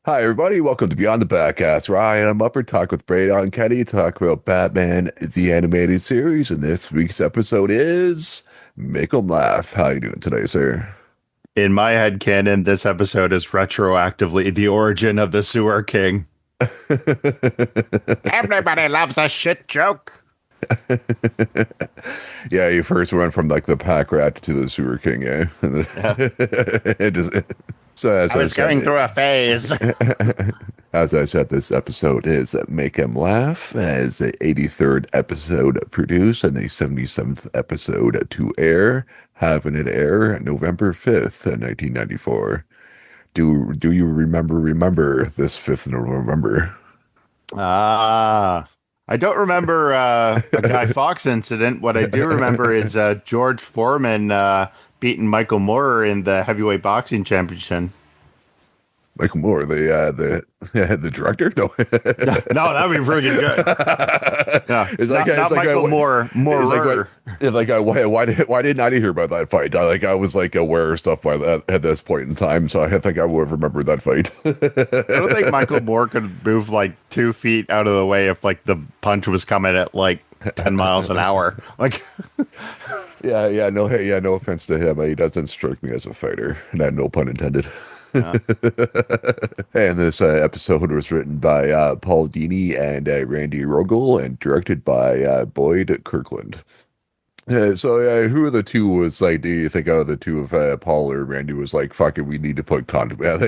Hi, everybody. Welcome to Beyond the Backcast, where I am Upper Talk with Braydon and Kenny, talk about Batman, the animated series, and this week's episode is Make 'em Laugh. How you doing today, sir? In my head canon, this episode is retroactively the origin of the Sewer King. Everybody loves a shit joke. Yeah, you first went from like the pack rat to the sewer king, yeah. Yeah. It just, so as I I was going said, through a phase. as I said, this episode is Make 'em Laugh, as the 83rd episode produced and the 77th episode to air, having it air November 5th, 1994. Do you remember this 5th of November? I don't remember a Guy Fawkes incident. What I do remember is George Foreman beating Michael Moore in the heavyweight boxing championship. Michael Moore, the director? No. Yeah, no, that'd be pretty good. Yeah, not Michael Moore, it's like Moorer. why didn't I hear about that fight? I was like aware of stuff by that at this point in time, so I think I would have remembered that fight. I don't think Michael Moore could move like 2 feet out of the way if like the punch was coming at like 10 miles an hour. Like, No offense to him, he doesn't strike me as a fighter, and no pun intended. uh, And this episode was written by Paul Dini and Randy Rogel and directed by Boyd Kirkland. Who of the two was like, do you think out of the two of Paul or Randy was like, fuck it, we need to put Condiment,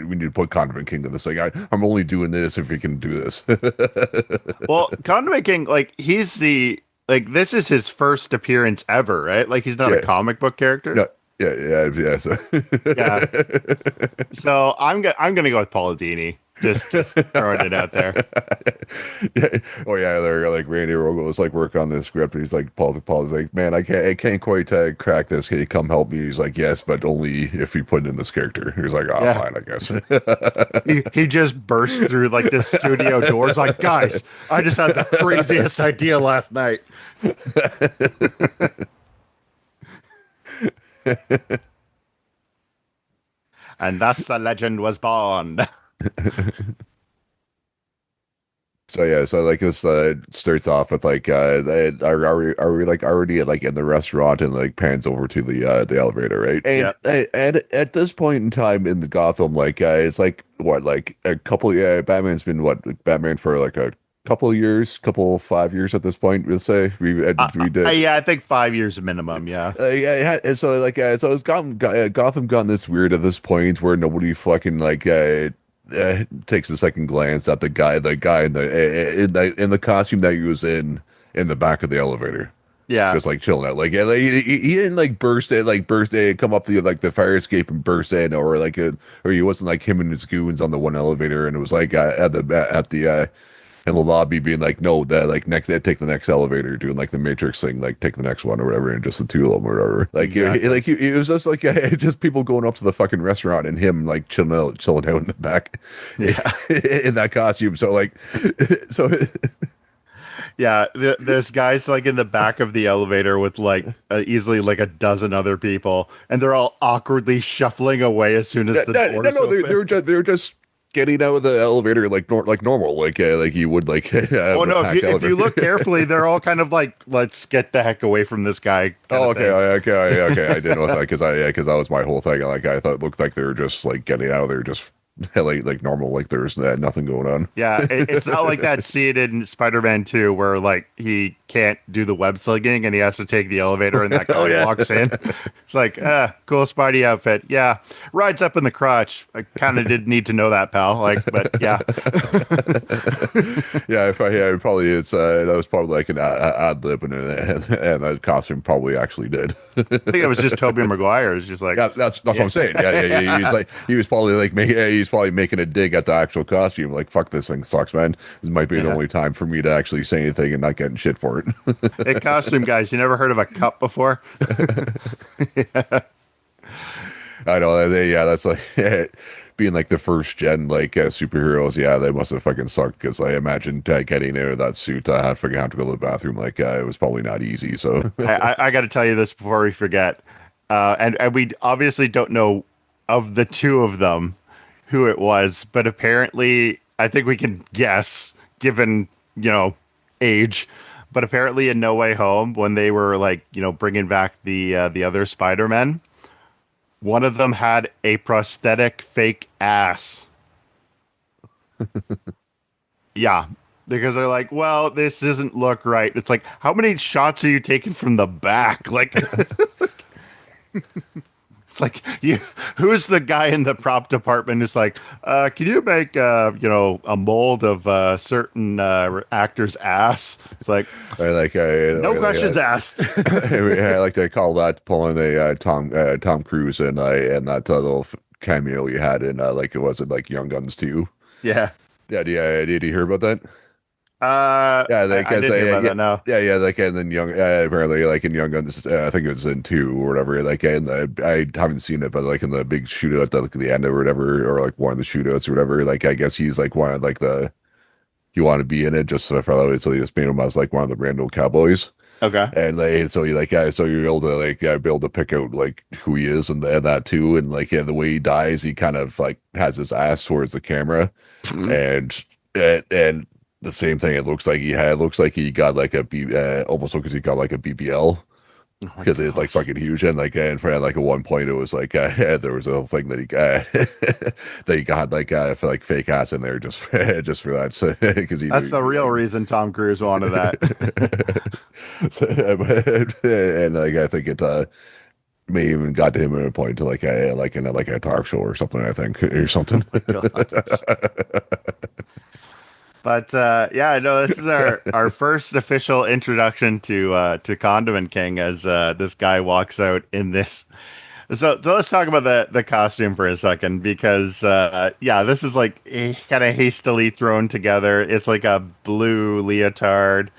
we need to put Condiment King to this thing. I'm only doing this if we can do this. well, Condiment King, like this is his first appearance ever, right? Like he's not a Yeah, comic book character. no, yeah. So. Yeah. So I'm gonna go with Paul Dini. Just throwing it out there. Yeah. Oh yeah, they're like Randy Rogel is like working on this script, and he's like Paul's like, man, I can't quite crack this. Can you come help me? He's like, yes, but only if you put in this character. He's like, oh, Yeah. fine, I guess. He just burst through like the studio doors like, guys, I just had the craziest idea last night. And thus a legend was born. So like this starts off with like are we like already like in the restaurant and like pans over to the elevator, right? And Yeah. at this point in time in the Gotham, like it's like what, like a couple, yeah, Batman's been what, like, Batman for like a couple of years, couple 5 years at this point, we'll say. We did. Yeah, I think 5 years minimum. Yeah. So it's Gotham gotten this weird at this point where nobody fucking like takes a second glance at the guy in the costume that he was in the back of the elevator, Yeah. just like chilling out. Like, yeah, like he didn't like burst in, come up the like the fire escape and burst in, or he wasn't like him and his goons on the one elevator, and it was like at the in the lobby being like, no, that like next, take the next elevator, doing like the Matrix thing, like take the next one or whatever, and just the two of them or whatever. Like, Exactly. it was just like just people going up to the fucking restaurant and him like chilling out in the back Yeah. in that costume. So like, so Yeah. There's guys like in the back of the elevator with like easily like a dozen other people, and they're all awkwardly shuffling away as soon as the doors no, open. they were just getting out of the elevator like normal, like you would like Oh have a no! packed If you look elevator. carefully, they're all kind of like, "Let's get the heck away from this guy," kind Oh, of okay, thing. okay. I didn't know that because that was my whole thing. Like I thought it looked like they were just like getting out of there, just like normal, like there's nothing going on. Yeah, it's not like that scene in Spider-Man 2 where like he can't do the web slinging and he has to take the elevator and that Oh guy yeah, walks in. It's like, cool Spidey outfit. Yeah, rides up in the crotch. I kind of did need to know that, pal. Like, but yeah, yeah. Probably that was probably like an ad lib, and that costume probably actually did. I think it was just Tobey Maguire. It's just like, Yeah, that's what yeah, I'm saying. Yeah. He was probably like he was probably making a dig at the actual costume. Like, fuck, this thing sucks, man. This might be the yeah. only time for me to actually say anything and not getting shit for it. Hey, costume guys, you never heard of a cup before? I know. That's like being like the first gen like superheroes. Yeah, they must have fucking sucked because I imagine getting out of that suit, have to go to the bathroom. Like, it was probably not easy. So, I got to tell you this before we forget. And we obviously don't know of the two of them. who it was, but apparently, I think we can guess, given, age. But apparently, in No Way Home, when they were like, bringing back the other Spider-Men, one of them had a prosthetic fake ass. Yeah, because they're like, well, this doesn't look right. It's like, how many shots are you taking from the back? Like, it's like you. Who's the guy in the prop department who's like, can you make a mold of certain actor's ass? It's like, I like no questions asked. I like to call that pulling a Tom Cruise and that little cameo he had in like it was it like Young Guns 2. Yeah. Yeah, did you hear about that? Yeah, like I as didn't hear about yeah, that. No. like and then young apparently like in Young Guns, I think it was in 2 or whatever. Like and I haven't seen it, but like in the big shootout at the end or whatever, or like one of the shootouts or whatever. Like I guess he's like one of like he wanted to be in it just for so they just made him as like one of the random cowboys. Okay. And like, so you like, so you're able to like, be able to pick out like who he is and that too. And like, the way he dies, he kind of like has his ass towards the camera, and and the same thing. It looks like it looks like he got like almost looks like he got like a BBL Oh my because it's like gosh. fucking huge. And like, and for like at one point, it was like there was a thing that he got that he got like for like fake ass in there just just for that, so because he That's knew the real like. reason Tom Cruise wanted that. So, and like I think it may even got to him at a point to like a like in a talk show or something, I think, or Oh something. my gosh. But yeah, no, this is our first official introduction to Condiment King as this guy walks out in this. So let's talk about the costume for a second because yeah, this is like kind of hastily thrown together. It's like a blue leotard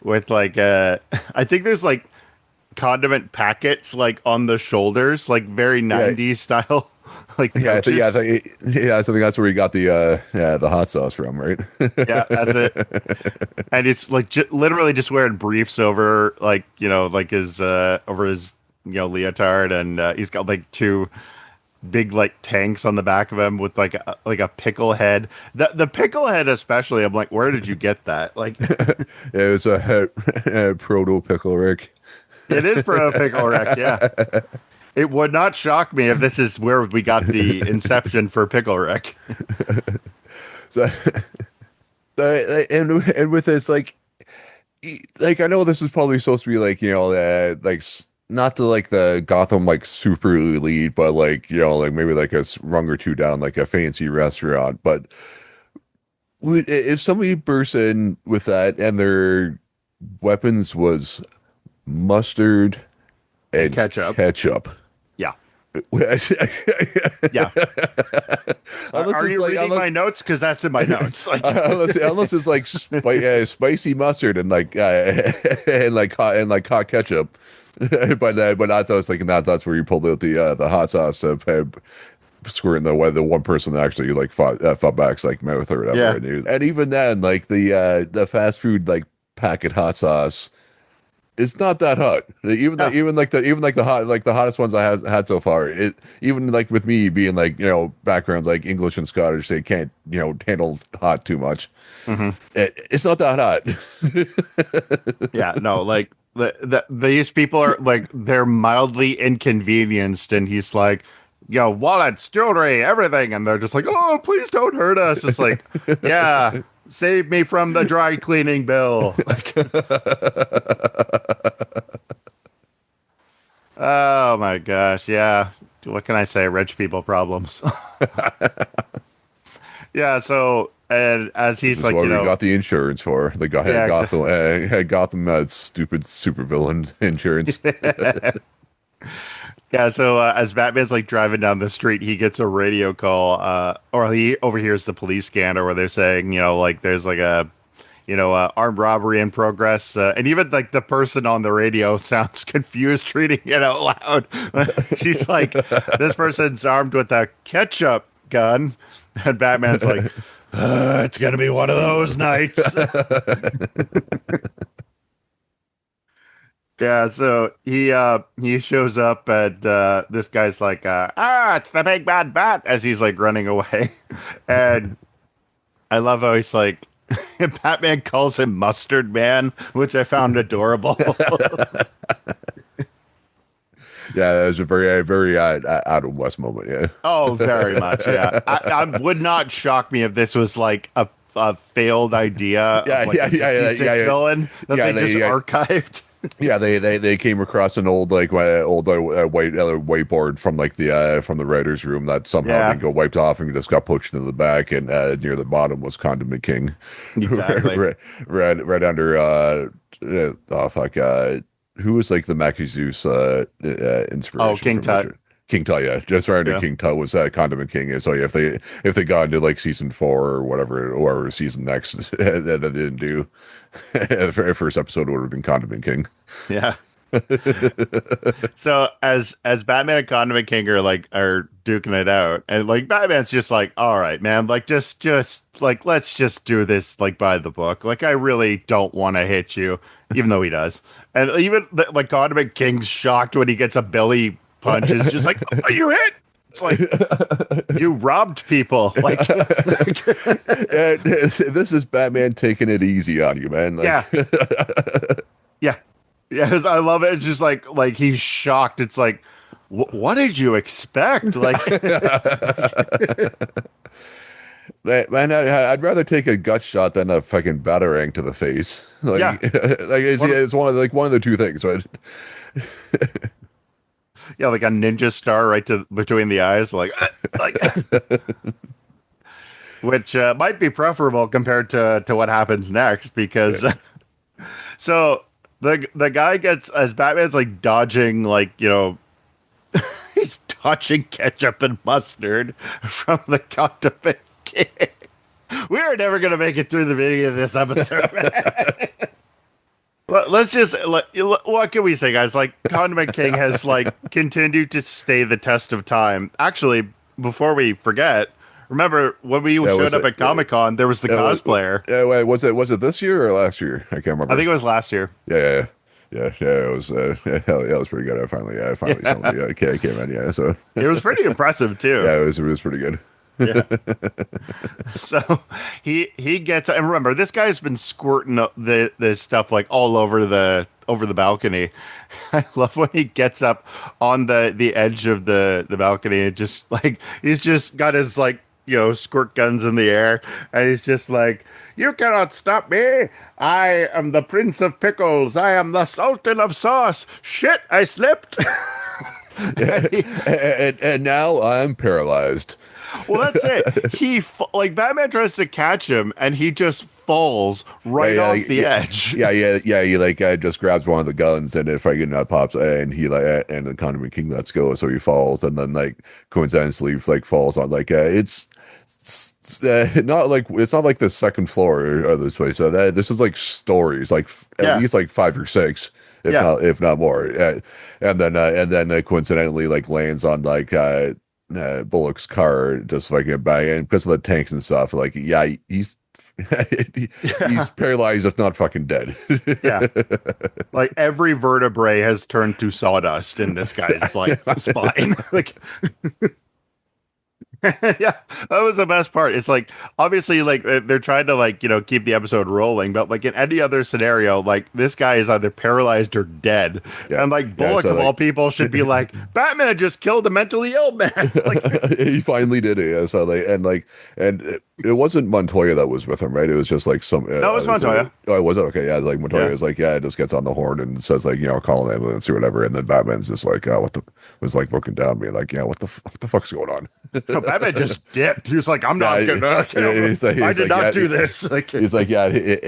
with like a I think there's like condiment packets like on the shoulders, like very Yeah, 90s style, like yeah, I pouches. think yeah, I think that's where he got the hot sauce from, right? Yeah, that's it. And it's like literally just wearing briefs over like like his over his leotard, and he's got like two big like tanks on the back of him with like a pickle head. The pickle head especially, I'm like, where did you get that? Like, It was a proto pickle Rick. it is for a pickle wreck. Yeah, it would not shock me if this is where we got the inception for pickle wreck. So and with this like I know this is probably supposed to be like like not the like the Gotham like super elite, but like like maybe like rung or two down, like a fancy restaurant. But if somebody bursts in with that and their weapons was mustard And and ketchup. ketchup, Yeah. unless Yeah. Are it's you like reading my notes? Because that's in my notes. Like, unless it's like spicy mustard and like and like hot ketchup, but that's I was thinking that's where you pulled out the hot sauce to squirting the one person that actually like fought back's like mouth or whatever, yeah. and even then like the fast food like packet hot sauce. It's not that hot. No. Even like the hot like the hottest ones I have had so far. It even like with me being like backgrounds like English and Scottish, they can't handle hot too much. Hmm. It's not that hot. Yeah. No. Like these people are like they're mildly inconvenienced, and he's like, wallets, jewelry, everything, and they're just like, oh, please don't hurt us. It's like, yeah, save me from the dry cleaning bill. Like, oh my gosh, yeah. What can I say? Rich people problems. Yeah. So, and as This he's is like, what we got the insurance for. The guy yeah, Gotham stupid supervillain insurance. yeah. So as Batman's like driving down the street, he gets a radio call, or he overhears the police scanner where they're saying, like there's like a, armed robbery in progress, and even like the person on the radio sounds confused reading it out loud. She's like, "This person's armed with a ketchup gun," and Batman's like, "It's gonna be one of those nights." Yeah, so he shows up at this guy's like it's the big bad bat as he's like running away. And I love how he's like Batman calls him Mustard Man, which I found adorable. Yeah, that was a very Adam West moment. Yeah, Oh, very much. Yeah. I would not shock me if this was like a failed idea of like a '66 villain that yeah. they just They archived. yeah they came across an old like old whiteboard from the writers' room that somehow Yeah, didn't go wiped off and just got pushed into the back, and near the bottom was Condiment King, exactly. right under oh fuck who was like the Mackie Zeus Oh, inspiration King from Tut. Richard. King Tut, yeah, just right under Yeah. King Tut was Condiment King. So yeah, if they got into like season 4 or whatever, or season next that they didn't do, the first episode would have been Condiment King. Yeah. So as Batman and Condiment King are duking it out, and like Batman's just like, all right, man, like just like let's just do this like by the book. Like I really don't want to hit you, even though he does. And even like Condiment King's shocked when he gets a belly punch. Is just like, are you hit? It's like you robbed people. Like, And this is Batman taking it easy on you, man. Like, yeah, yeah, yes, I love it. It's just like he's shocked. It's like, what did you expect? Like, man, I'd rather take a gut shot than a fucking batarang to the face. Like, yeah, like what? it's one of the two things, right? Yeah, like a ninja star right to between the eyes, like which might be preferable compared to what happens next because so the guy gets as Batman's like dodging he's dodging ketchup and mustard from the condiment king. We are never gonna make it through the video of this episode. Let's just what can we say, guys? Like Condiment King has like continued to stay the test of time. Actually, before we forget, remember when we Yeah, showed was up it? at Comic Con, there was the Yeah, cosplayer. yeah, wait, was it this year or last year? I can't I remember. think it was last year. It was hell yeah, it was pretty good. I finally Yeah, somebody came in, yeah. So it was pretty impressive too. yeah, it was pretty good. Yeah. So he gets and remember this guy's been squirting up this stuff like all over the balcony. I love when he gets up on the edge of the balcony and just like he's just got his like squirt guns in the air and he's just like you cannot stop me. I am the Prince of Pickles. I am the Sultan of Sauce. Shit, I slipped. And he- And now I'm paralyzed. Well, that's it. Like Batman tries to catch him, and he just falls right off the edge. He like just grabs one of the guns, and if I get that pops, and he like and the Condiment King lets go, so he falls, and then like coincidentally like falls on like not like it's not like the second floor of this place. So this is like stories, like at Yeah, least like 5 or 6. yeah, If not more, and then coincidentally like lands on like Bullock's car, just like bang, and because of the tanks and stuff, like he's yeah, he's paralyzed, if not fucking dead. yeah. Like every vertebrae has turned to sawdust in this guy's like spine. Like yeah, that was the best part. It's like obviously like they're trying to like keep the episode rolling, but like in any other scenario, like this guy is either paralyzed or dead, Yeah, and like yeah. Bullock So of all like people should be like Batman just killed a mentally ill man. Like he finally did it. Yeah, so and it wasn't Montoya that was with him, right? It was just like some. no, it was Montoya. Oh, it was okay. Yeah, like Montoya Yeah. was like, it just gets on the horn and says like, call an ambulance or whatever, and then Batman's just like, what the was like looking down, being like, what the fuck's going on? No, Batman just dipped. He was like, "I'm not Yeah, gonna. I did not do yeah, this." Like, he's like, it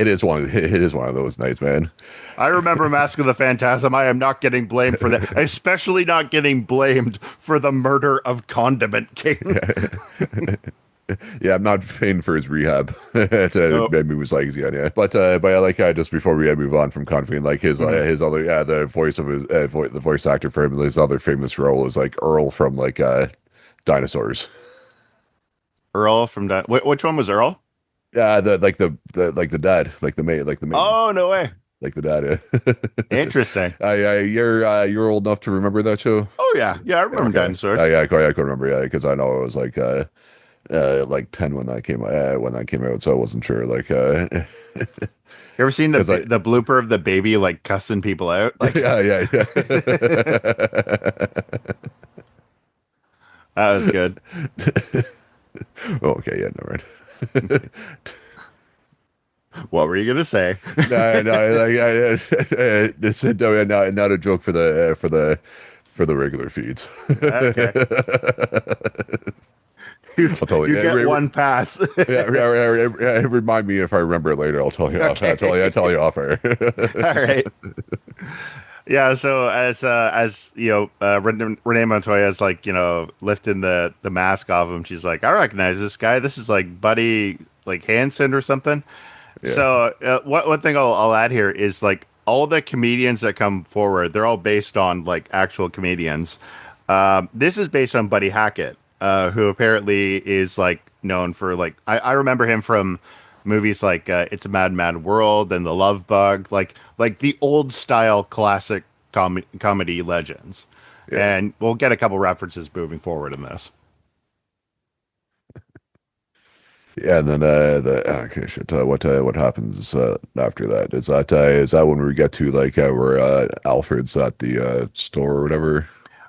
is it is one of those nights, man. I remember Mask of the Phantasm. I am not getting blamed for that, especially not getting blamed for the murder of Condiment King. Yeah, I'm not paying for his rehab. Maybe was like, but yeah, like just before we move on from Confident, like his other the voice of his the voice actor for him, his other famous role is like Earl from like Dinosaurs. Earl from which one was Earl? Yeah, the like the dad, like the main. Oh no way! like the dad. Interesting. You're old enough to remember that show. Oh yeah, yeah, I Yeah, remember okay. dinosaurs. I could remember. Yeah, because I know it was like 10 when that came out, so I wasn't sure. You ever seen Because I the blooper of the baby like cussing people out? Like yeah. that was good. Oh, okay, yeah, never mind. What were you gonna say? No, it's no, yeah, not a joke for the regular feeds. Okay, you I'll tell you. you get one pass. Remind me if I remember it later. I'll tell you off. I'll Okay, tell you off air. all right. Yeah, so as you know, Renee Montoya is like lifting the mask off him. She's like, I recognize this guy. This is like Buddy like Hansen or something. Yeah, So one thing I'll add here is like all the comedians that come forward, they're all based on like actual comedians. This is based on Buddy Hackett, who apparently is like known for like I remember him from movies like It's a Mad Mad World and The Love Bug, like the old style classic comedy legends. yeah. And we'll get a couple references moving forward in this. Yeah, and then okay, shit. What happens after that? Is that when we get to where Alfred's at the store or whatever?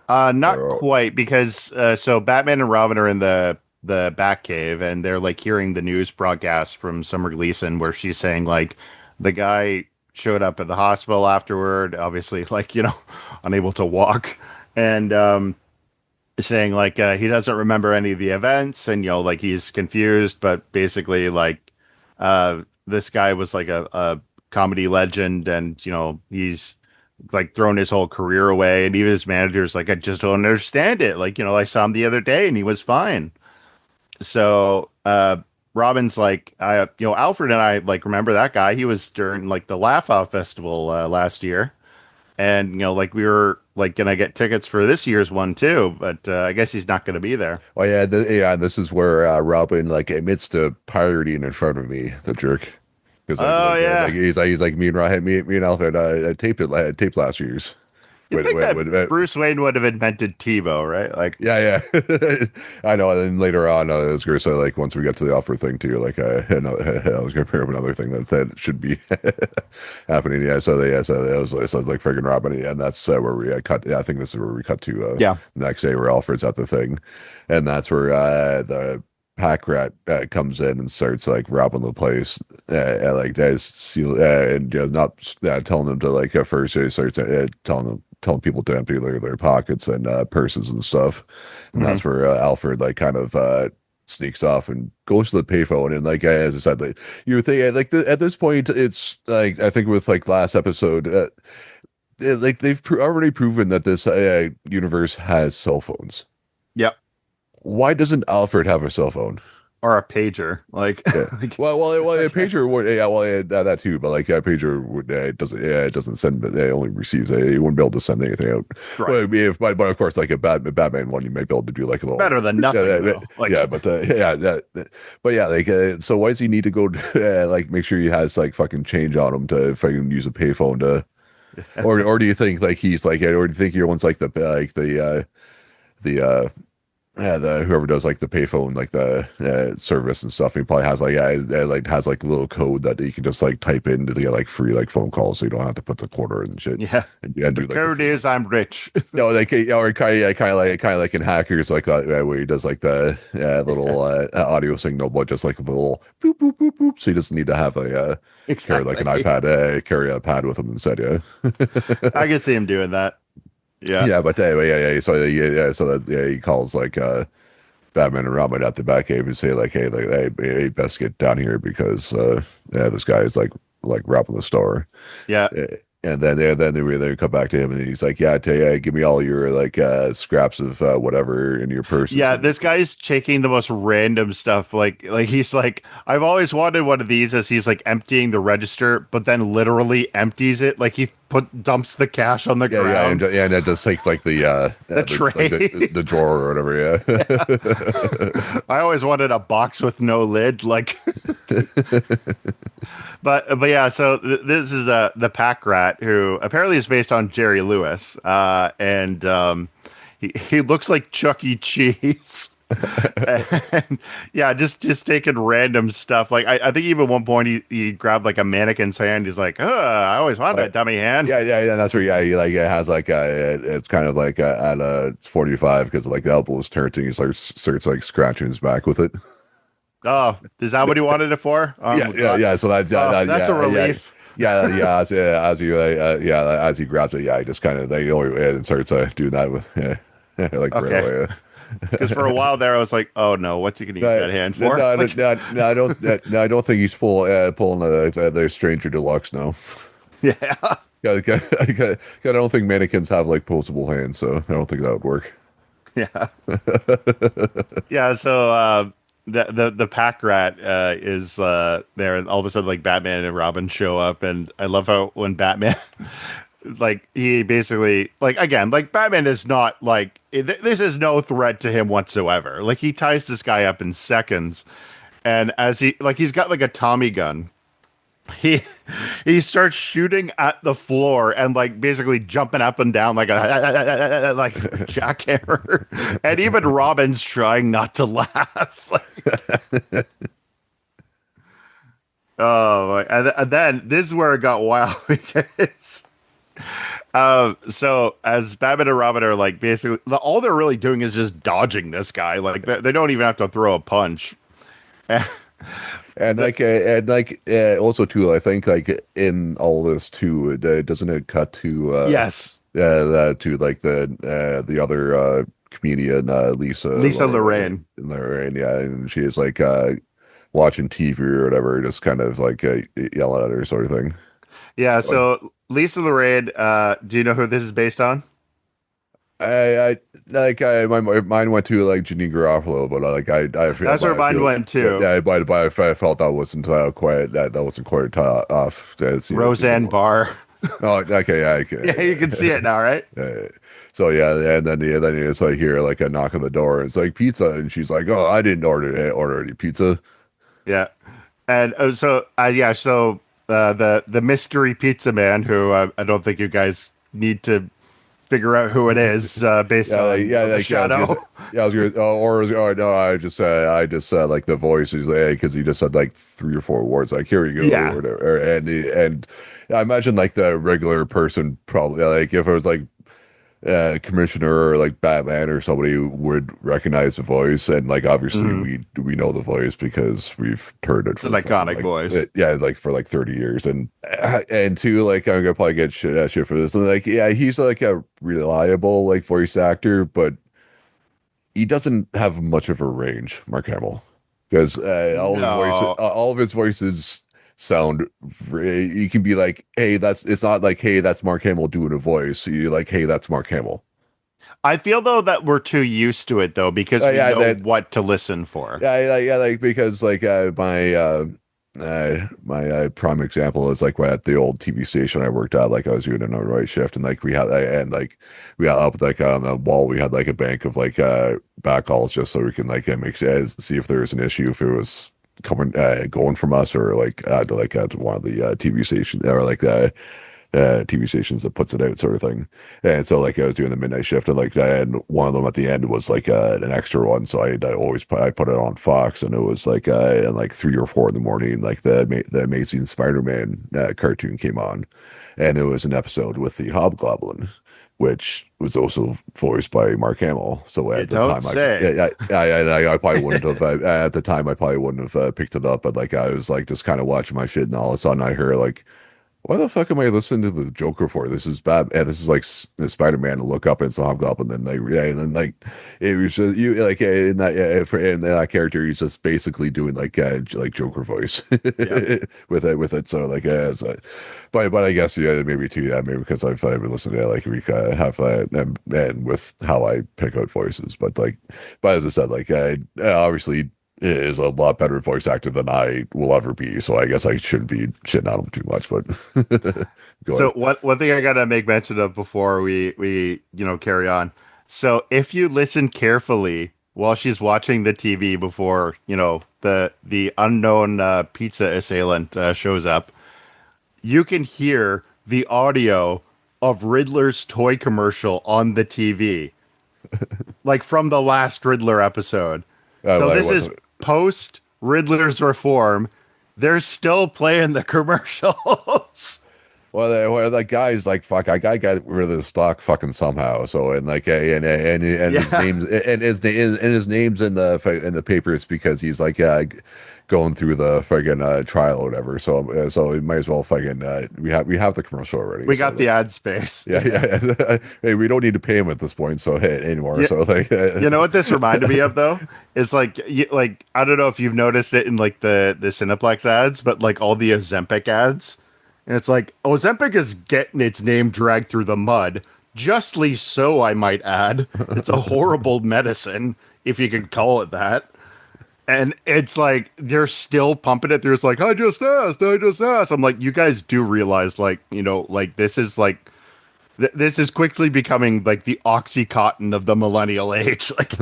Not Or, quite because so Batman and Robin are in the Batcave and they're like hearing the news broadcast from Summer Gleason where she's saying like the guy showed up at the hospital afterward, obviously like unable to walk, and saying like he doesn't remember any of the events and like he's confused, but basically like this guy was like a comedy legend and he's like thrown his whole career away, and even his manager's like, I just don't understand it. Like, I saw him the other day and he was fine. So Robin's like, Alfred and I like remember that guy. He was during like the Laugh Off Festival last year. And like we were like gonna get tickets for this year's one too, but I guess he's not gonna be there. oh yeah, yeah. This is where Robin admits to pirating in front of me, the jerk. Because Oh yeah. he's like me and Alfred taped last year's. You think that When Bruce Wayne would have invented TiVo, right? Like, yeah. I know. And then later on, I was going to say, once we get to the offer thing too, I was going to bring up another thing that should be happening. So like friggin' Robin, yeah, and that's where we cut. Yeah, I think this is where we cut to yeah, the next day where Alfred's at the thing, and that's where the pack rat comes in and starts robbing the place, and and not telling them to at first he starts telling people to empty their pockets and purses and stuff, and hmm that's where Alfred kind of sneaks off and goes to the payphone, and as I said, you would think at this point it's I think with last episode they've already proven that this universe has cell phones. yep, Why doesn't Alfred have a cell phone? or a pager, like, Yeah. like, A like, pager would, yeah, yeah, that too, but a pager would, it doesn't send, it only receives, it wouldn't be able to send anything out. right, Well, but of course, Batman one, you might be able to do a little, better than nothing though. Like, yeah, but but yeah, so why does he need to go, make sure he has fucking change on him to fucking use a payphone to, or do you think he's or do you think you're one's the yeah, the whoever does the payphone, the service and stuff, he probably has has a little code that you can just type in to get free phone calls, so you don't have to put the quarter and shit. yeah, And the do code is I'm rich. no, or kind of like in hackers that where he does the little audio signal, but just a little boop boop boop boop, so he doesn't need to have carry Exactly. an iPad, carry a pad with him instead. Yeah. I could see him doing that. Yeah. Yeah, but anyway, so that he calls Batman and Robin at the Batcave and say hey, best get down here because this guy is robbing the store. Yeah. And then they come back to him and he's like, yeah, give me all your scraps of whatever in your purses. Yeah, this guy's taking the most random stuff. Like he's like, I've always wanted one of these as he's emptying the register, but then literally empties it. Like he dumps the cash on the ground. And it just takes The tray. the drawer or whatever. Yeah. I always wanted a box with no lid. Like But yeah, so this is the Pack Rat, who apparently is based on Jerry Lewis, and he looks like Chuck E. Cheese. And yeah, just taking random stuff. Like I think even one point he grabbed like a mannequin's hand. He's like, I always wanted that But dummy hand. yeah, that's where he like it has like it's kind of like at a 45 because like the elbow is turned and he's like starts like scratching his back with it. Oh, is that what he wanted it for? Oh my God. So that's Oh, that's a yeah. relief. As you as he grabs it, yeah, he just kind of they go ahead and starts doing that with like right Okay. away. Because for a while there, I was like, oh no, what's he gonna use No, that hand no, for? no, Like, no, I don't think he's pulling the Stranger Deluxe now. yeah. Yeah, I don't think mannequins have like posable hands, so I don't think that would work. Yeah. Yeah, so the Pack Rat is there, and all of a sudden, like Batman and Robin show up, and I love how when Batman, like he basically, like again, like Batman is not like this is no threat to him whatsoever. Like he ties this guy up in seconds, and as he's got like a Tommy gun, he he starts shooting at the floor and like basically jumping up and down like a like jackhammer, and even Robin's trying not to laugh. Oh, and then this is where it got wild because so as Batman and Robin are like basically all they're really doing is just dodging this guy. Like they don't even have to throw a punch. Also too, I think like in all this too, doesn't it cut Yes, to like the other comedian Lisa Lorraine. Lorraine, yeah, and she's like watching TV or whatever, just kind of like yelling at her sort of thing. Yeah, Like, so Lisa Lorraine, do you know who this is based on? my mind went to like Janine Garofalo, but I feel, That's where mine went too. but I felt that wasn't quite that wasn't quite off as Roseanne Barr. oh, okay, yeah, okay, Yeah, you can see it now, right? yeah. So yeah, and then it's like hear like a knock on the door. And it's like pizza, and she's like, "Oh, I didn't order any pizza." Yeah, and so the mystery pizza man, who I don't think you guys need to figure out who it is based on the shadow. I was gonna, or no, I just said like the voice is like because he just said like three or four words like here you go or Yeah, whatever, and I imagine like the regular person probably like if it was like commissioner or like Batman or somebody would recognize the voice, and like obviously Mhm. we know the voice because we've heard it It's an for fucking, iconic voice. yeah, like for like 30 years, and two, like I'm gonna probably get shit for this, and like yeah, he's like a reliable like voice actor, but he doesn't have much of a range, Mark Hamill, because No, all of his voices sound. You can be like, hey, that's it's not like, hey, that's Mark Hamill doing a voice. You like, hey, that's Mark Hamill. I feel though that we're too used to it though because we Yeah, know that what to listen for. yeah, like because like my prime example is like at the old TV station I worked at, like I was doing an overnight shift, and like we had and like we had up like on the wall we had like a bank of like back calls just so we can like make sure see if there was an issue if it was coming going from us or like to one of the TV stations or like TV stations that puts it out sort of thing. And so like I was doing the midnight shift and like and one of them at the end was like an extra one. So I always put it on Fox and it was like at like 3 or 4 in the morning, like the Amazing Spider-Man cartoon came on. And it was an episode with the Hobgoblin, which was also voiced by Mark Hamill. So You at the don't time, say. I probably wouldn't have. At the time, I probably wouldn't have picked it up. But like, I was like just kind of watching my shit, and all of a sudden, I hear like why the fuck am I listening to the Joker for? This is bad. And this is like Spider-Man to look up and it's a Hobgoblin. And then like, yeah, and then like it was just you like in that in that character, he's just basically doing like Joker voice Yeah. with it. So like, but I guess yeah, maybe too. Yeah, maybe because I've been listening to it, like we have and with how I pick out voices. But as I said, like obviously is a lot better voice actor than I will ever be. So I guess I shouldn't be shitting on him too much, but go So ahead. one thing I gotta make mention of before we carry on. So if you listen carefully, while she's watching the TV before, the unknown pizza assailant shows up, you can hear the audio of Riddler's toy commercial on the TV, like from the last Riddler episode. So Like this what is the, post Riddler's reform. They're still playing the commercials. well, that guy's like, fuck, I got rid of the stock fucking somehow. So and like and his Yeah. name's in the papers because he's like going through the fucking trial or whatever. So we might as well fucking we have the commercial already. We So got the ad space. yeah, yeah. Hey, we don't need to pay him at this point, so hey, anymore. Yeah. So like, You know what this reminded me of though? Is like like I don't know if you've noticed it in like the Cineplex ads, but like all the Ozempic ads. And it's like Ozempic is getting its name dragged through the mud. Justly so, I might add. It's a horrible medicine, if you can call it that. And it's like they're still pumping it through. It's like, I just asked, I just asked. I'm like, you guys do realize, like, like this is like this is quickly becoming like the Oxycontin of the millennial age. Like,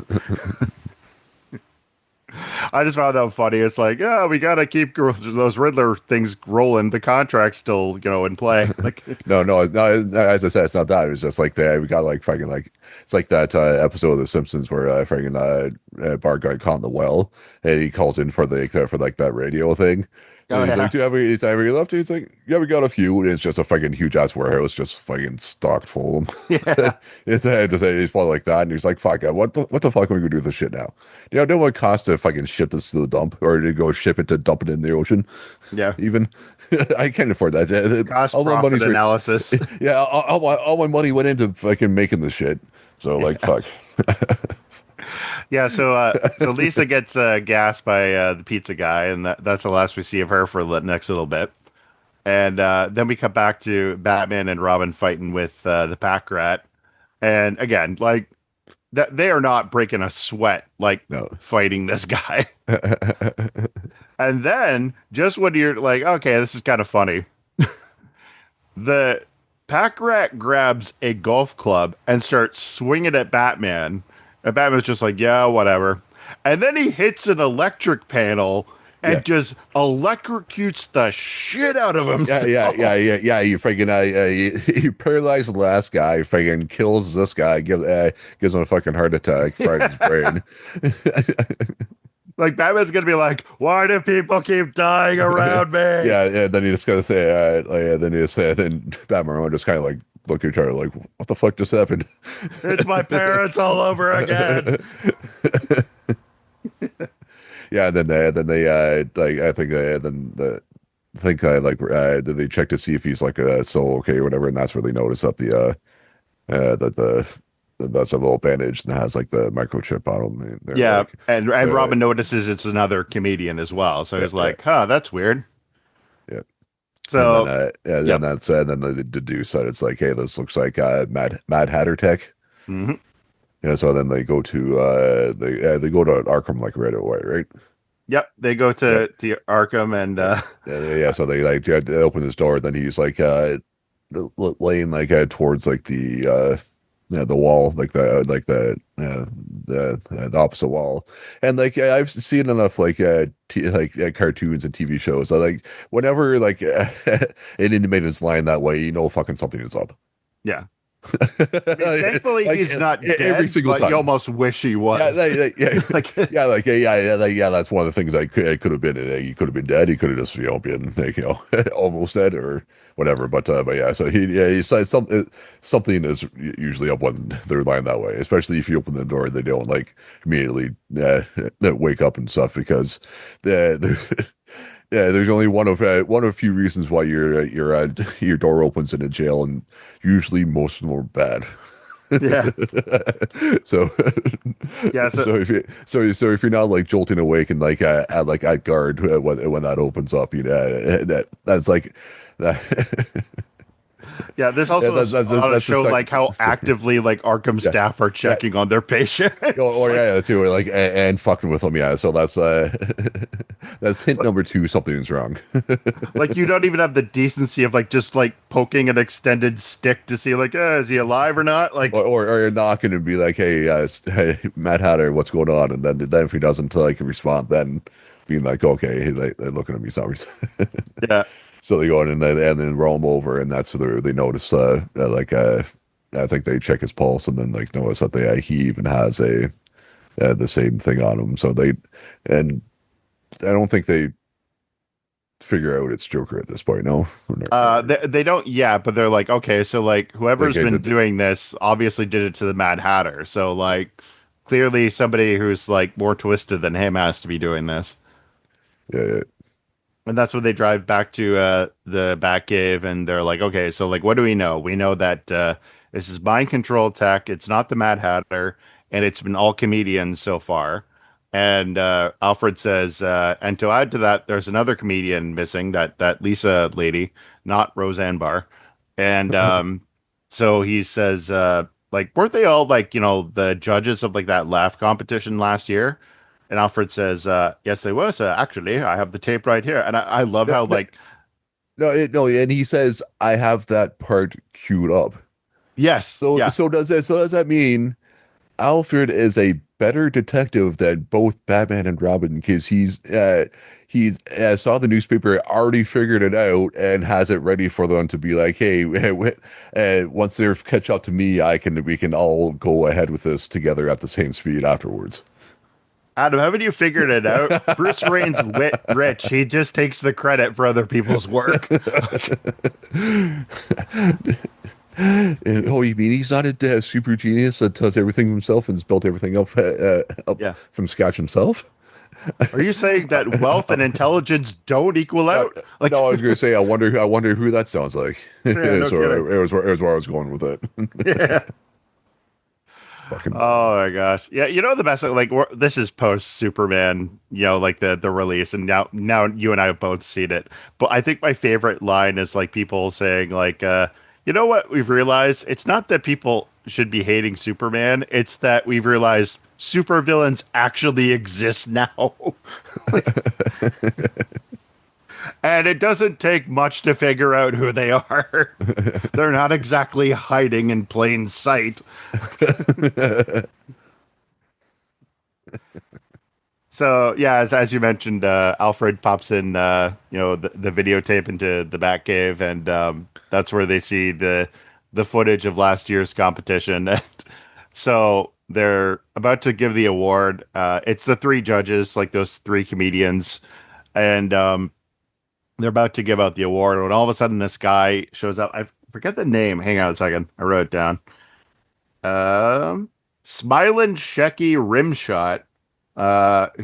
I just found that funny. It's like, yeah, we gotta keep those Riddler things rolling. The contract's still, in play. Like, no, as I said, it's not that. It was just like we got like fucking like it's like that episode of The Simpsons where fucking Bart got caught in the well and he calls in for like that radio thing. oh And he's yeah, like, "Do you have any left?" He's like, "Yeah, we got a few." And it's just a fucking huge ass warehouse, just fucking stocked full of them. yeah, It's just he's probably like that, and he's like, "Fuck, what the fuck are we gonna do with this shit now? You know what it costs to fucking ship this to the dump or to go ship it to dump it in the ocean? yeah. Even I can't afford that. Cost All my profit money's analysis. yeah, all my money went into fucking making the shit. So like, Yeah, fuck. yeah. So Lisa gets gassed by the pizza guy, and that's the last we see of her for the next little bit. And then we come back to Batman and Robin fighting with the Pack Rat, and again, like that they are not breaking a sweat like No. fighting this guy. And then just when you're like, okay, this is kind of funny, the Pack Rat grabs a golf club and starts swinging at Batman. And Batman's just like, yeah, whatever. And then he hits an electric panel Yeah. and just electrocutes the shit out of Yeah, yeah, himself. yeah, yeah, yeah. You freaking you paralyze the last guy, freaking kills this guy, gives him a fucking heart attack, fries his brain. Like, Batman's going to be like, why do people keep dying around me? Yeah, yeah. Then he just gotta say, all right, like, yeah, then he just say, then Batman will just kind of like look at each other like, what the fuck just happened? It's my parents all over again. Yeah, and then they like I think then the I think they check to see if he's like still okay or whatever, and that's where they notice that that that's a little bandage and it has like the microchip on him. And they're Yeah. like, And uh, Robin notices it's another comedian as well. So yeah, he's yeah, like, huh, that's weird. yeah. And then So, and yep. then they deduce that it's like, hey, this looks like Mad Hatter tech. Hmm. Yeah, so then they go to they go to Arkham like right away, right? Yep. They go Yeah, to Arkham and, yeah, yeah. So they like they open this door, then he's like laying like towards like the wall, the opposite wall, and like I've seen enough like cartoons and TV shows. So, like whenever like an inmate lying that way, you know fucking something is up. yeah. I mean, thankfully Like he's not every dead, single but you time. almost wish he Yeah, was. yeah, Like, yeah. That's one of the things I could have been. He could have been dead. He could have just been like, almost dead or whatever. But yeah. So he said something is usually up when they're lying that way. Especially if you open the door, they don't like immediately wake up and stuff because the yeah. There's only one of a few reasons why your door opens in a jail, and usually most of them are bad. yeah. So Yeah. So, so if you're not like jolting awake and like at guard when that opens up, that's like that Yeah, this Yeah, also ought to that's the show like second. how actively like Arkham Yeah, staff are yeah. checking on their patients. Or Like, yeah, too, or like and fucking with them. Yeah, so that's that's hint number two. Something's wrong. like you don't even have the decency of like just like poking an extended stick to see like, is he alive or not? Like, Or you're not going to be like, hey, Mad Hatter, what's going on? And then if he doesn't like respond, then being like, okay, they're looking at me, sorry. yeah. So they go in and then roll him over, and that's where they notice, I think they check his pulse, and then like notice that he even has the same thing on him. So and I don't think they figure out it's Joker at this point. No, They don't, yeah, but they're like, okay, so like like, whoever's been doing this obviously did it to the Mad Hatter. So like clearly somebody who's like more twisted than him has to be doing this. yeah, yeah, And that's when they drive back to the Batcave, and they're like, okay, so like, what do we know? We know that this is mind control tech. It's not the Mad Hatter, and it's been all comedians so far. And Alfred says, and to add to that, there's another comedian missing, that Lisa lady, not Roseanne Barr. And so he says, like, weren't they all like, the judges of like that laugh competition last year? And Alfred says, yes, they were, sir. Actually, I have the tape right here. And I love no, how, no, like, no, and he says, I have that part queued up. yes, yeah. So does that mean Alfred is a better detective than both Batman and Robin because he's saw the newspaper, already figured it out, and has it ready for them to be like, hey, once they catch up to me, we can all go ahead with this together at the same speed afterwards. Adam, haven't you figured it out? Bruce Wayne's rich. He just takes the credit for other people's work. Oh, you mean he's not a super genius that does everything himself and has built everything up Yeah. from scratch himself? Are you saying that wealth and intelligence don't equal No, out? Like, no, I was gonna say, I wonder who that sounds like. yeah, no kidding. It was where I was going with it. Yeah. Fucking Oh my gosh. Yeah, the best like this is post Superman, like the release, and now you and I have both seen it. But I think my favorite line is like people saying like you know what we've realized? It's not that people should be hating Superman, it's that we've realized supervillains actually exist now. And it doesn't take much to figure out who they are. They're not exactly hiding in plain sight. So yeah, as you mentioned, Alfred pops in, the videotape into the Batcave, and that's where they see the footage of last year's competition. And so they're about to give the award. It's the three judges, like those three comedians, and they're about to give out the award. When all of a sudden this guy shows up, I forget the name. Hang on a second, I wrote it down. Smilin' Shecky Rimshot,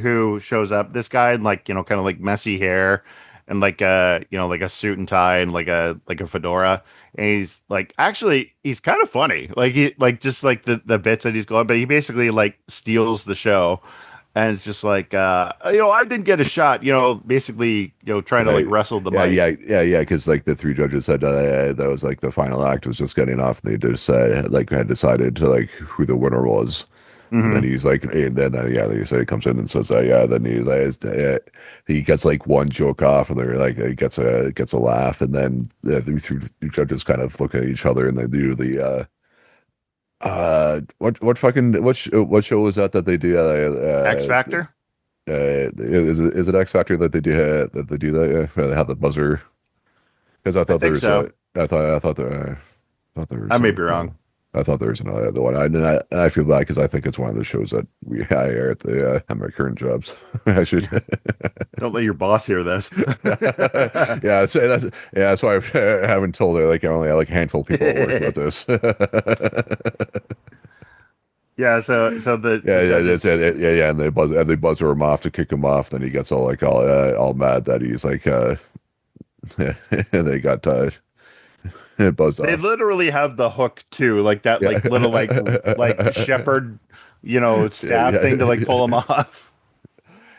who shows up. This guy in like, kind of like messy hair and like like a suit and tie and like a fedora. And he's like, actually, he's kind of funny. Like he like just like the bits that he's going, but he basically like steals the show. And it's just like, I didn't get a shot, basically, trying to like right. wrestle the mic. Yeah. Because like the three judges said that was like the final act was just getting off. And they just like had decided to like who the winner was. And then Hmm. he's like, and then then he comes in and says, yeah. Then he gets like one joke off, and they're like, he gets a laugh, and then the three judges kind of look at each other, and they do the what show is that they do X Factor? is it X Factor that they do where they have the buzzer because I think so. I thought there I was may be wrong. I thought there was another other one. And I feel bad because I think it's one of the shows that I air at my current jobs. I should. Don't let your boss hear this. Yeah, that's why I haven't told her. Like I only like a handful of people at work about this. Yeah, so the Yeah, judges. yeah, and they buzzer him off to kick him off. Then he gets all mad that he's like they got buzzed They off. literally have the hook too, like that, Yeah, like little like shepherd, yeah, staff thing to like pull them off.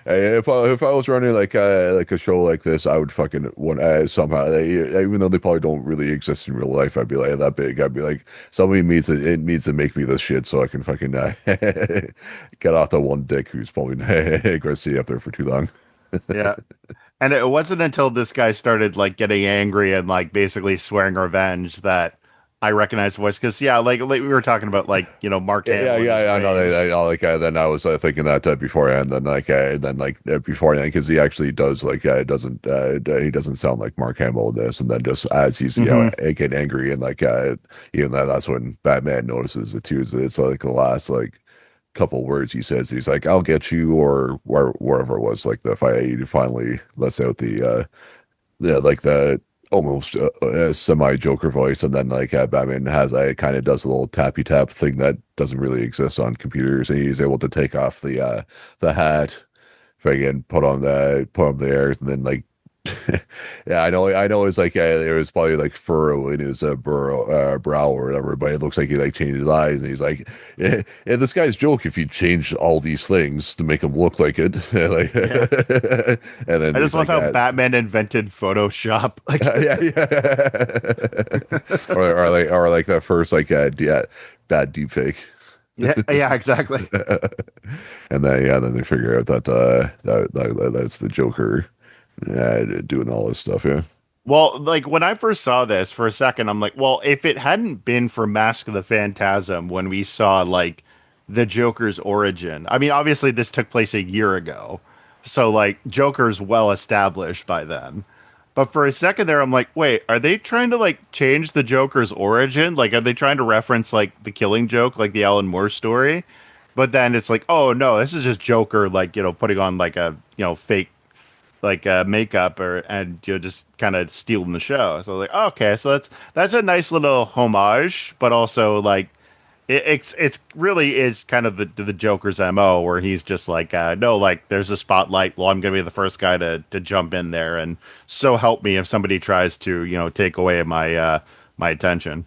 Hey, if I was running like a show like this, I would fucking want somehow even though they probably don't really exist in real life, I'd be like that big. I'd be like somebody needs to it needs to make me this shit so I can fucking get off the one dick who's probably going to stay up there for too long. Yeah. And it wasn't until this guy started like getting angry and like basically swearing revenge that I recognized the voice. Because yeah, like we were talking about like Mark Yeah, Hamill and his I know. rage. Then I was thinking that beforehand. Then beforehand, because he actually does he doesn't sound like Mark Hamill in this. And then just as he's Hmm. getting angry and even that's when Batman notices it too. It's like the last couple words he says. He's like, "I'll get you," or wherever it was. Like the fight, he finally lets out the almost semi Joker voice, and then Batman has kind of does a little tappy tap thing that doesn't really exist on computers, and he's able to take off the hat, friggin' put on the air, and then yeah, I know it's there was probably like furrow in his brow or whatever, but it looks like he changed his eyes, and he's like, yeah, this guy's joke if you change all these things to make him look like it, Yeah. and then I just he's love like, how Batman invented Photoshop. Like, yeah, yeah. or like that first yeah, bad deep fake. yeah, yeah, exactly. And then they figure out that's the Joker doing all this stuff, yeah. Well, like when I first saw this for a second, I'm like, well, if it hadn't been for Mask of the Phantasm when we saw like the Joker's origin, I mean, obviously this took place a year ago. So like Joker's well established by then. But for a second there, I'm like, wait, are they trying to like change the Joker's origin? Like, are they trying to reference like the Killing Joke, like the Alan Moore story? But then it's like, oh no, this is just Joker, like, putting on like a, fake like makeup or and just kind of stealing the show. So like okay, so that's a nice little homage, but also like it's really is kind of the Joker's MO where he's just like no, like there's a spotlight. Well, I'm gonna be the first guy to jump in there, and so help me if somebody tries to take away my attention.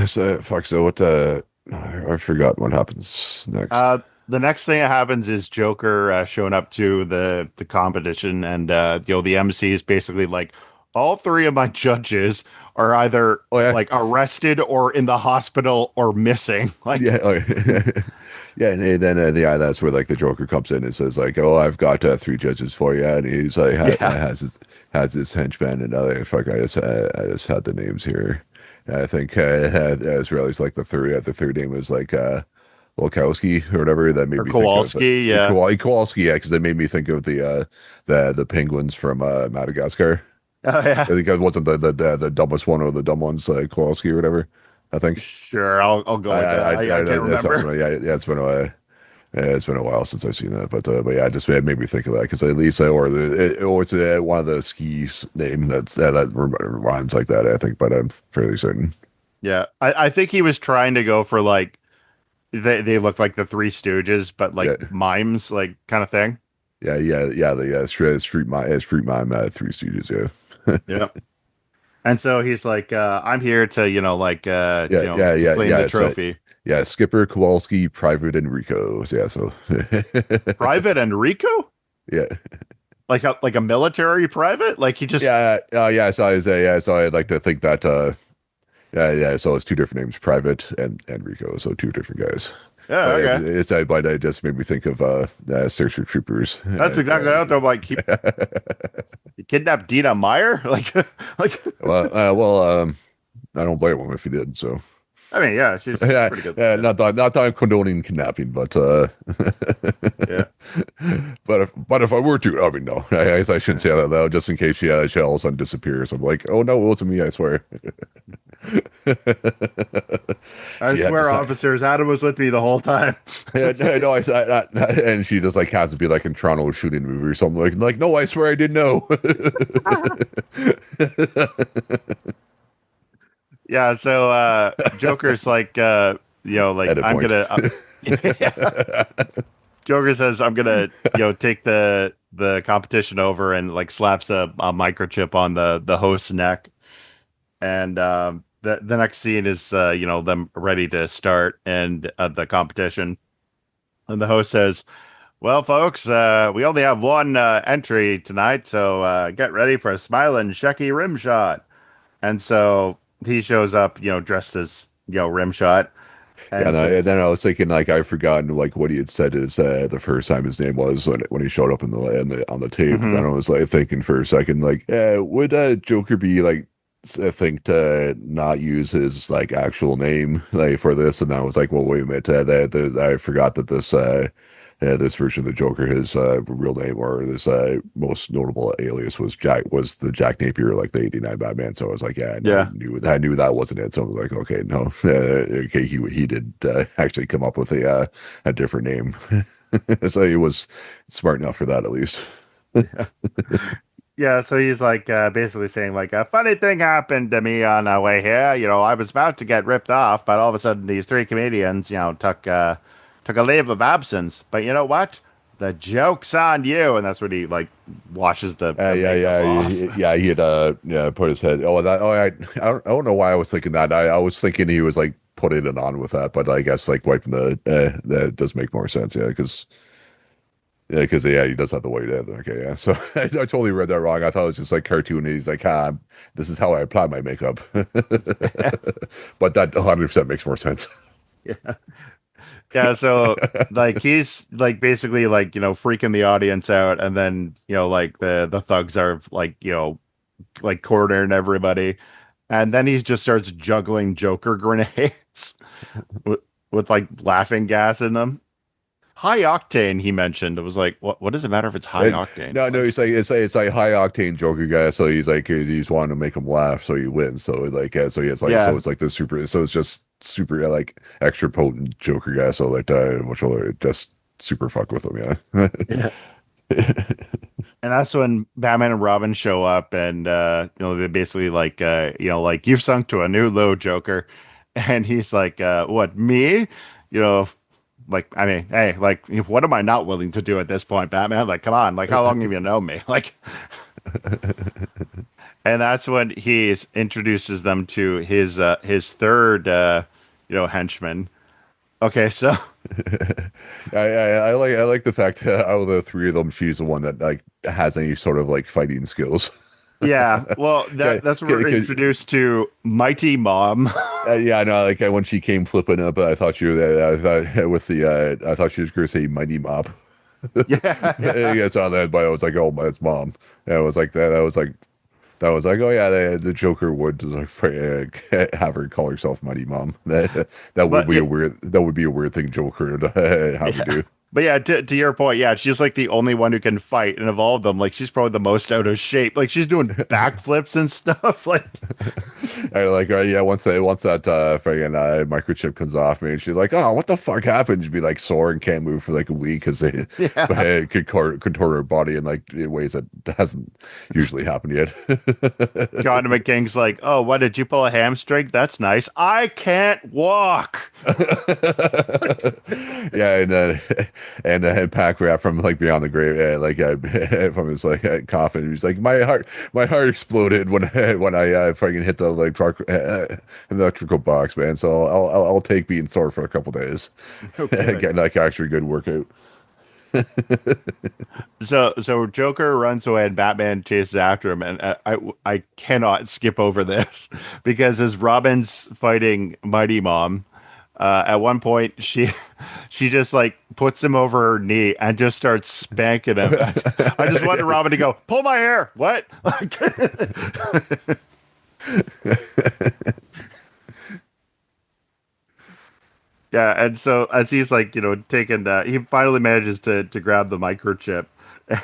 So fuck. So I forgot what happens next. The next thing that happens is Joker showing up to the competition, and the MC is basically like, all three of my judges are either Oh yeah, like arrested or in the hospital or missing. Like, yeah, oh, yeah. Yeah, and then that's where the Joker comes in and says "Oh, I've got three judges for you," and he's yeah, has his henchman and fuck, I just had the names here. And I think Israeli's the third name is Volkowski or whatever. That made or me think of Kowalski, yeah, Kowalski, yeah, because they made me think of the penguins from Madagascar. oh I yeah, think it wasn't the dumbest one or the dumb ones, Kowalski or whatever. I think. sure, I'll go with that. I can't That sounds remember. right. Yeah, it's been a while. Yeah, it's been a while since I've seen that, but yeah, it made me think of that because at least or it's one of the skis name that reminds like that. I think, but I'm fairly certain. Yeah, I think he was trying to go for like they look like the Three Stooges, but like Yeah, mimes, like kind of thing. yeah. The street mime Three Stooges. Yeah, Yeah. And so he's like, I'm here to, to claim the It's trophy. yeah. Skipper Kowalski, Private Enrico. Yeah, so Private Enrico? yeah, Like a military private? Like he just yeah. So I'd like to think that. Yeah. So it's two different names, Private and Enrico. So two different guys. yeah, okay. But it just made me think of Starship Troopers. That's exactly what I'm like. He kidnapped Dina Meyer? Like I don't blame him if he did. So I mean, yeah, she's yeah, pretty good yeah, looking. not that I'm condoning kidnapping, but Yeah. but if I were to, I mean, no, I shouldn't say that though, just in case she all of a sudden disappears. I'm like, oh no, it wasn't me, I swear. I She had to swear, say, officers, Adam was with me the whole time. yeah, no, and she just has to be in Toronto shooting a movie or something no, I swear I didn't know. Yeah, so Joker's like like Edit I'm point. gonna Joker says I'm gonna, take the competition over and like slaps a microchip on the host's neck. And the next scene is them ready to start and the competition, and the host says, "Well, folks, we only have one entry tonight, so get ready for a smiling Shecky rim shot." And so he shows up, dressed as rim shot, Yeah, and and then says, I was thinking like I've forgotten like what he had said is the first time his name was when he showed up on the tape. Then "Hmm, I was like thinking for a second like would Joker be like I think to not use his like actual name like for this, and then I was like, well, wait a minute, I forgot that this version of the Joker, his real name or this most notable alias was the Jack Napier, like the '89 Batman. So I was like, yeah, yeah, I knew that wasn't it. So I was like, okay, no, okay, he did actually come up with a different name, so he was smart enough for that at least. yeah." Yeah, so he's like basically saying like a funny thing happened to me on our way here. I was about to get ripped off, but all of a sudden these three comedians, took a leave of absence. But you know what? The joke's on you, and that's when he like washes the Yeah, makeup off. yeah, he had yeah, put his head. I don't know why I was thinking that. I was thinking he was like putting it on with that, but I guess like wiping that does make more sense. Yeah, he does have the white head. Okay, yeah. So I totally read that wrong. I thought it was just like cartoon. He's like, this is how I apply my makeup. But that 100% makes more sense. Yeah. Yeah, so like he's like basically like, freaking the audience out, and then, like the thugs are like, like cornering everybody. And then he just starts juggling Joker grenades with, with like laughing gas in them. High octane, he mentioned. It was like, what does it matter if it's high And octane? no, Like, it's like high octane Joker guy. So he's like he's wanting to make him laugh, so he wins. So like so he has like so yeah, it's like the super. So it's just super like extra potent Joker guy. So like which will just super fuck with him. yeah. Yeah. And that's when Batman and Robin show up, and they basically like, like you've sunk to a new low, Joker. And he's like, what, me? You know, like, I mean, hey, like, what am I not willing to do at this point, Batman? Like, come on, like, how long have you known me? Like, and that's when he introduces them to his third henchman. Okay, so I like the fact that out of the three of them, she's the one that like has any sort of like fighting skills. yeah, well, Yeah, that's when we're introduced to Mighty Mom. yeah, I know. Like when she came flipping up, I thought I thought with the I thought she was going to say Mighty Mop. Yeah, yeah. I saw that, but I was like, oh, my, it's mom. And I was like that. I was like, oh yeah, the Joker would like have her call herself Mighty Mom. That would But be yeah, a weird thing Joker would have to yeah. do. But yeah, to your point, yeah, she's like the only one who can fight, and of all of them, like she's probably the most out of shape. Like she's doing backflips and stuff. Like, And like, yeah, once that friggin' microchip comes off me, and she's like, oh, what the fuck happened? She'd be like sore and can't move for like a week because they yeah. contort her body in like in ways that hasn't usually happened yet. John McKing's like, oh, what did you pull a hamstring? That's nice. I can't walk. Yeah, and Pac Rat from like beyond the grave, from his like coffin, he's like, my heart exploded when I fucking hit the like truck electrical box, man. So I'll take being sore for a couple days, No kidding. getting like actually good workout. So Joker runs away and Batman chases after him, and I cannot skip over this because as Robin's fighting Mighty Mom, at one point she just like puts him over her knee and just starts spanking him. I just wanted Robin to go, pull my hair. What? Yeah, and so as he's like, taking he finally manages to grab the microchip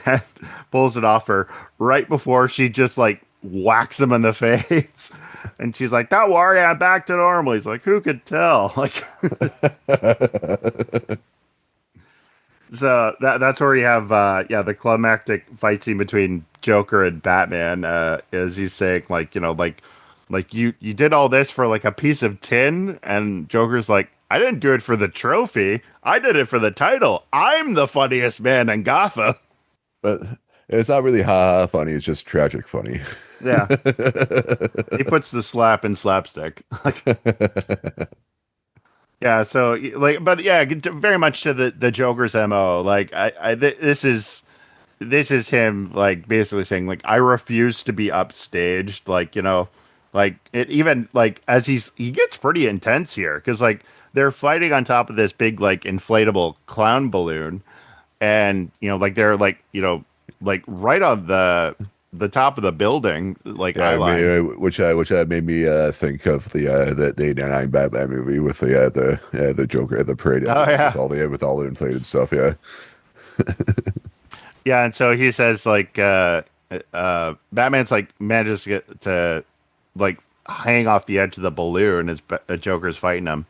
and pulls it off her right before she just like whacks him in the face. And she's like, "Don't worry, I'm back to normal." He's like, "Who could tell?" Like, so that's where you have the climactic fight scene between Joker and Batman, as he's saying like, like you did all this for like a piece of tin, and Joker's like, I didn't do it for the trophy. I did it for the title. I'm the funniest man in Gotham. But It's not really ha ha funny. It's just tragic funny. Yeah, he puts the slap in slapstick. Like, yeah, so like, but yeah, very much to the Joker's MO. Like, this is him like basically saying like I refuse to be upstaged. Like, like it even like as he gets pretty intense here because like they're fighting on top of this big like inflatable clown balloon, and like they're like like right on the top of the building like Yeah, eye line. which made me think of the '89 Batman movie with the Joker at the parade at Oh the end yeah. with all the inflated stuff. Yeah, Yeah, and so he says like Batman's like manages to get to like hang off the edge of the balloon as Joker's fighting him.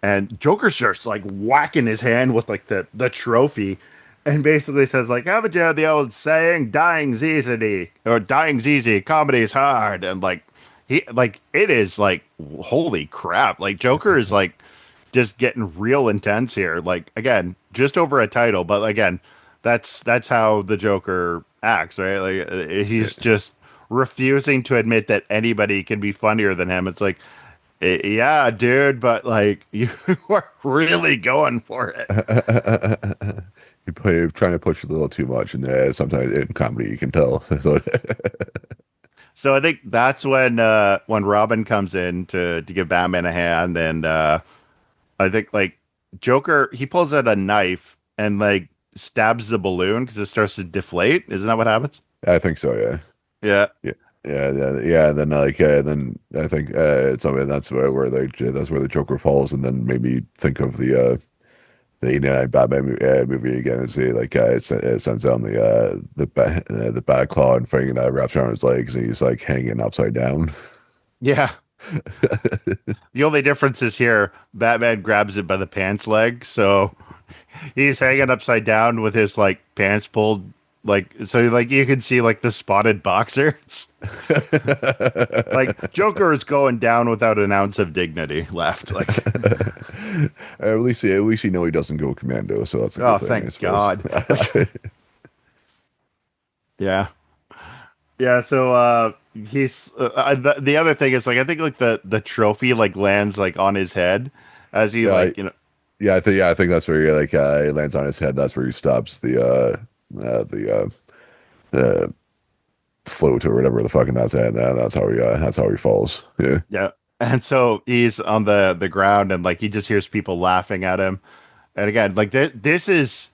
And Joker's just like whacking his hand with like the trophy and basically says like, haven't you heard the old saying, dying's easy or dying's easy, comedy's hard. And like he like it is like holy crap. Like Joker is like just getting real intense here. Like again, just over a title, but again, that's how the Joker acts, right? Like he's just refusing to admit that anybody can be funnier than him. It's like, yeah, dude, but like you are really going for it. you're trying to push a little too much, and sometimes in comedy you can tell. So, So I think that's when Robin comes in to give Batman a hand, and I think like Joker he pulls out a knife and like stabs the balloon because it starts to deflate. Isn't that what happens? I think so. Yeah. Yeah. Yeah, yeah. Then then I think it's something that's where the Joker falls, and then made me think of the Batman movie again. Is it sends down the bat claw and thing, and wraps around his legs, and he's like hanging upside down. Yeah. The only difference is here, Batman grabs it by the pants leg, so he's hanging upside down with his like pants pulled, like so like you can see like the spotted boxers. Like Joker is going down without an ounce of dignity left. Like, At least you know he doesn't go commando, so that's a oh, good thing, I thank suppose. God. Like, yeah. Yeah, so the other thing is like I think like the trophy like lands like on his head as he Yeah, like, I think that's where he he lands on his head. That's where he stops the float or whatever the fucking that's at. That's how he falls. Yeah. yeah. And so he's on the ground and like he just hears people laughing at him. And again, like this is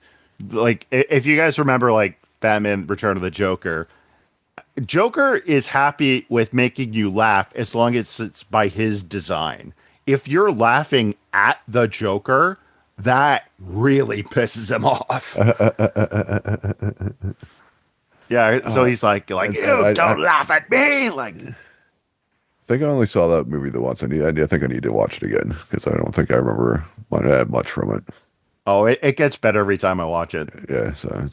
like if you guys remember like Batman Return of the Joker, Joker is happy with making you laugh as long as it's by his design. If you're laughing at the Joker, that really pisses him off. Yeah, so he's like you don't laugh at me, like think I only saw that movie the once. I think I need to watch it again because I don't think I remember much from it. oh, it gets better every time I watch it. Yeah, so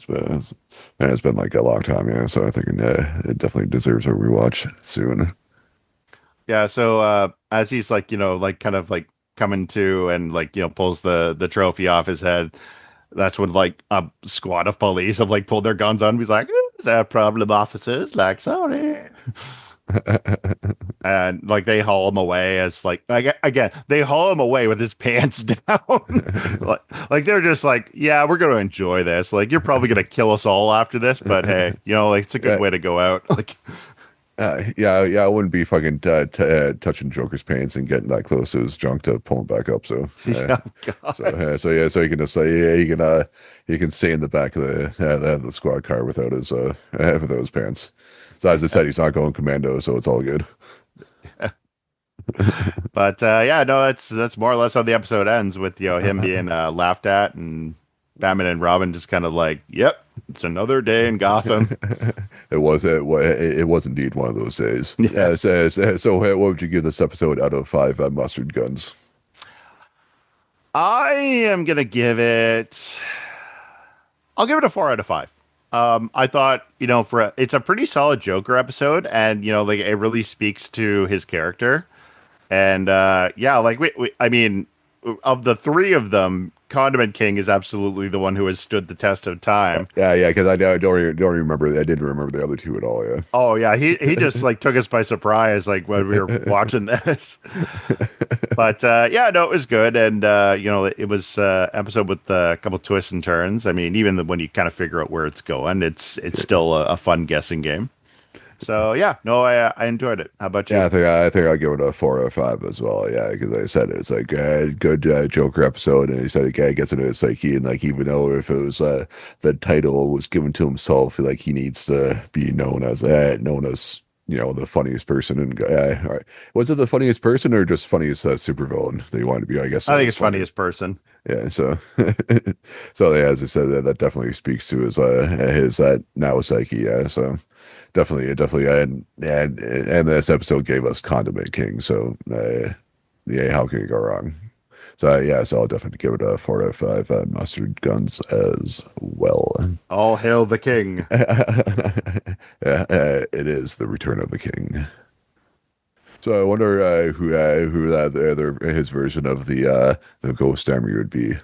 it's been like a long time. Yeah, so I think it definitely deserves a rewatch soon. Yeah, so as he's like, like kind of like coming to and like, pulls the trophy off his head, that's when like a squad of police have like pulled their guns on him. He's like, is that a problem, officers? Like, sorry. And like they haul him away as like again, they haul him away with his pants down. like they're just like, yeah, we're gonna enjoy this. Like you're probably gonna kill us all after this, but hey, like it's a good Yeah, way to go out. Like yeah. I wouldn't be fucking touching Joker's pants and getting that close to his junk to pull him back up. So yeah, God. so you can just say he can stay in the back of the squad car without his pants. So as I said, he's not going commando, so it's all good. But yeah, no, that's more or less how the episode ends with him being laughed at and Batman and Robin just kind of like, yep, it's another day in Gotham. It was indeed one of those days. Yeah, What would you give this episode out of five mustard guns? I am gonna give it. I'll give it a 4 out of 5. I thought, it's a pretty solid Joker episode, and like it really speaks to his character. And yeah, like I mean, of the three of them, Condiment King is absolutely the one who has stood the test of time. Yeah, because don't remember. I didn't remember the other two at all. Yeah. Oh yeah, he just like took us by surprise, like when we were watching this. But yeah, no, it was good, and it was episode with a couple twists and turns. I mean, even when you kind of figure out where it's going, it's still a fun guessing game. So yeah, no, I enjoyed it. How about Yeah, you? I think I'll give it a 4 out of 5 as well. Yeah, because I said it's like a good Joker episode, and he said it gets into his psyche, and like even though if it was the title was given to himself, like he needs to be known as the funniest person. And all right, was it the funniest person or just funniest supervillain that he wanted to be? I guess it I think was it's funny. funniest person. Yeah, so so yeah, as I said, that definitely speaks to his now psyche. Yeah, so definitely, and this episode gave us Condiment King. So yeah, how can you go wrong? So yeah, so I'll definitely give it a 4 out of 5 mustard guns as well. All hail the king. It is the return of the king. So I wonder who his version of the Ghost Army would be.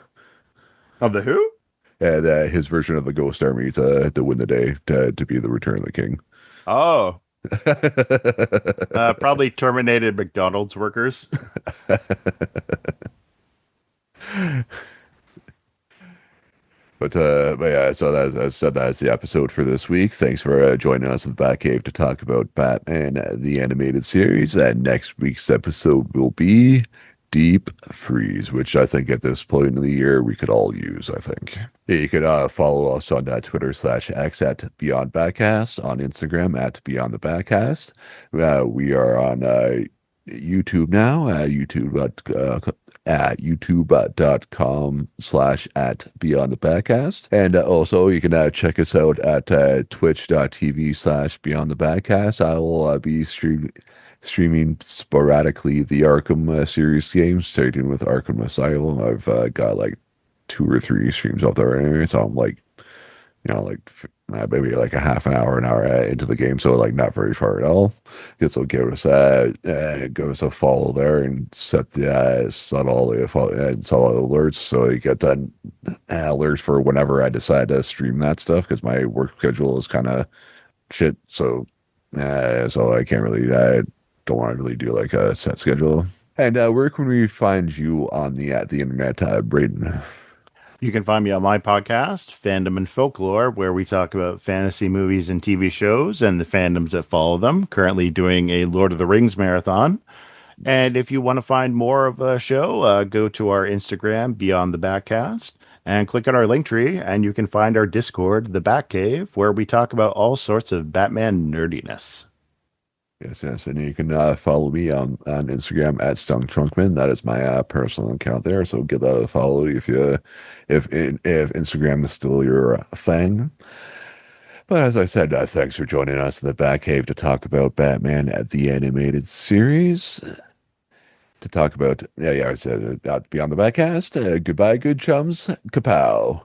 Of the who? And his version of the Ghost Army to win the day to be the return of the king. Oh, probably terminated McDonald's workers. But yeah, so that's the episode for this week. Thanks for joining us at the Batcave to talk about Batman the animated series. And next week's episode will be Deep Freeze, which I think at this point in the year we could all use. I think. Yeah, you could follow us on Twitter/X at Beyond Backcast, on Instagram at Beyond the Backcast. We are on YouTube now, at youtube.com/at Beyond the Backcast. And also you can check us out at twitch.tv/Beyond the Backcast. I will be streaming sporadically the Arkham series games, starting with Arkham Asylum. I've got like 2 or 3 streams up there anyway, so I'm like, maybe like a half an hour into the game, so like not very far at all. So give us a follow there and set all the alerts, so you get that alerts for whenever I decide to stream that stuff, because my work schedule is kind of shit. So I can't really don't want to really do like a set schedule. And where can we find you on the internet, Braydon? You can find me on my podcast, Fandom and Folklore, where we talk about fantasy movies and TV shows and the fandoms that follow them. Currently doing a Lord of the Rings marathon. And if you want to find more of the show, go to our Instagram, Beyond the Backcast, and click on our link tree, and you can find our Discord, The Batcave, where we talk about all sorts of Batman nerdiness. Yes, and you can follow me on Instagram at Stung Trunkman. That is my personal account there. So give that a follow if Instagram is still your thing. But as I said, thanks for joining us in the Batcave to talk about Batman at the animated series. To talk about I said Beyond the Backcast. Goodbye, good chums. Kapow.